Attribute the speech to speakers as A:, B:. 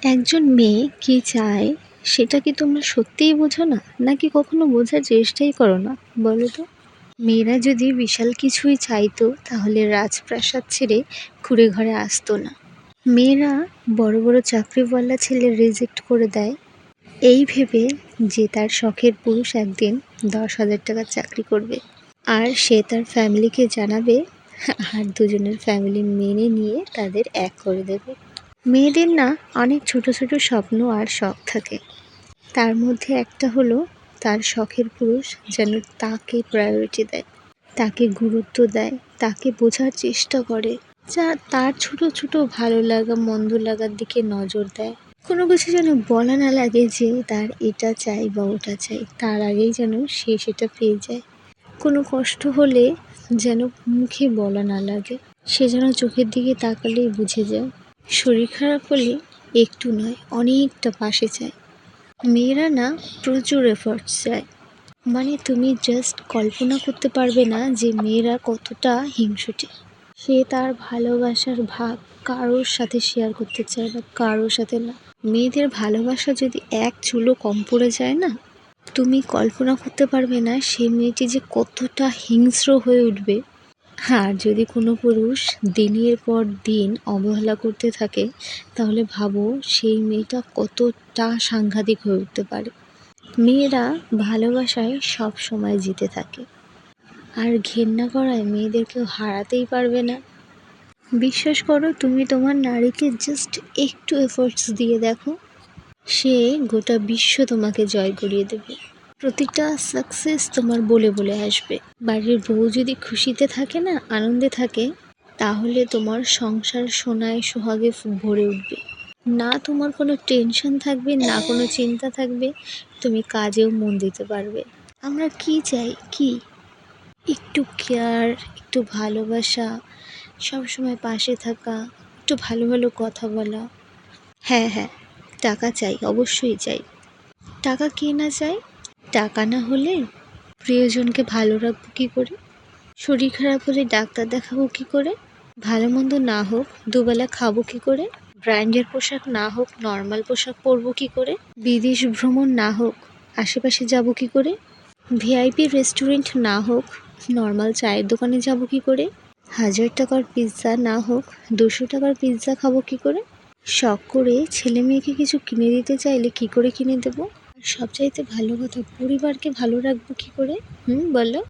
A: একজন মেয়ে কী চায় সেটা কি তোমরা সত্যিই বোঝো না, নাকি কখনো বোঝার চেষ্টাই করো না বলো তো? মেয়েরা যদি বিশাল কিছুই চাইতো তাহলে রাজপ্রাসাদ ছেড়ে কুঁড়ে ঘরে আসতো না। মেয়েরা বড় বড় চাকরিওয়ালা ছেলে রিজেক্ট করে দেয় এই ভেবে যে তার শখের পুরুষ একদিন 10,000 টাকার চাকরি করবে আর সে তার ফ্যামিলিকে জানাবে, আর দুজনের ফ্যামিলি মেনে নিয়ে তাদের এক করে দেবে। মেয়েদের না অনেক ছোট ছোট স্বপ্ন আর শখ থাকে, তার মধ্যে একটা হলো তার শখের পুরুষ যেন তাকে প্রায়োরিটি দেয়, তাকে গুরুত্ব দেয়, তাকে বোঝার চেষ্টা করে, যা তার ছোট ছোট ভালো লাগা মন্দ লাগার দিকে নজর দেয়। কোনো কিছু যেন বলা না লাগে যে তার এটা চাই বা ওটা চাই, তার আগেই যেন সে সেটা পেয়ে যায়। কোনো কষ্ট হলে যেন মুখে বলা না লাগে, সে যেন চোখের দিকে তাকালেই বুঝে যায়। শরীর খারাপ হলে একটু নয় অনেকটা পাশে চায়। মেয়েরা না প্রচুর এফর্টস চায়, মানে তুমি জাস্ট কল্পনা করতে পারবে না যে মেয়েরা কতটা হিংসুটে। সে তার ভালোবাসার ভাগ কারোর সাথে শেয়ার করতে চায় না, কারোর সাথে না। মেয়েদের ভালোবাসা যদি এক চুলো কম পড়ে যায় না, তুমি কল্পনা করতে পারবে না সেই মেয়েটি যে কতটা হিংস্র হয়ে উঠবে। আর যদি কোনো পুরুষ দিনের পর দিন অবহেলা করতে থাকে তাহলে ভাবো সেই মেয়েটা কতটা সাংঘাতিক হয়ে উঠতে পারে। মেয়েরা ভালোবাসায় সব সময় জিতে থাকে, আর ঘেন্না করায় মেয়েদের কেউ হারাতেই পারবে না। বিশ্বাস করো, তুমি তোমার নারীকে জাস্ট একটু এফোর্টস দিয়ে দেখো, সে গোটা বিশ্ব তোমাকে জয় করিয়ে দেবে। প্রতিটা সাকসেস তোমার বলে বলে আসবে। বাড়ির বউ যদি খুশিতে থাকে না, আনন্দে থাকে, তাহলে তোমার সংসার সোনায় সোহাগে ভরে উঠবে। না তোমার কোনো টেনশন থাকবে, না কোনো চিন্তা থাকবে, তুমি কাজেও মন দিতে পারবে। আমরা কি চাই? কি একটু কেয়ার, একটু ভালোবাসা, সবসময় পাশে থাকা, একটু ভালো ভালো কথা বলা। হ্যাঁ হ্যাঁ, টাকা চাই, অবশ্যই চাই। টাকা কে না চাই? টাকা না হলে প্রিয়জনকে ভালো রাখবো কী করে? শরীর খারাপ হলে ডাক্তার দেখাবো কী করে? ভালো মন্দ না হোক দুবেলা খাবো কী করে? ব্র্যান্ডের পোশাক না হোক নর্মাল পোশাক পরবো কী করে? বিদেশ ভ্রমণ না হোক আশেপাশে যাবো কী করে? ভিআইপি রেস্টুরেন্ট না হোক নর্মাল চায়ের দোকানে যাবো কী করে? 1,000 টাকার পিৎজা না হোক 200 টাকার পিৎজা খাবো কী করে? শখ করে ছেলে মেয়েকে কিছু কিনে দিতে চাইলে কী করে কিনে দেবো? সবচাইতে ভালো কথা, পরিবারকে ভালো রাখবো কী করে? বলো।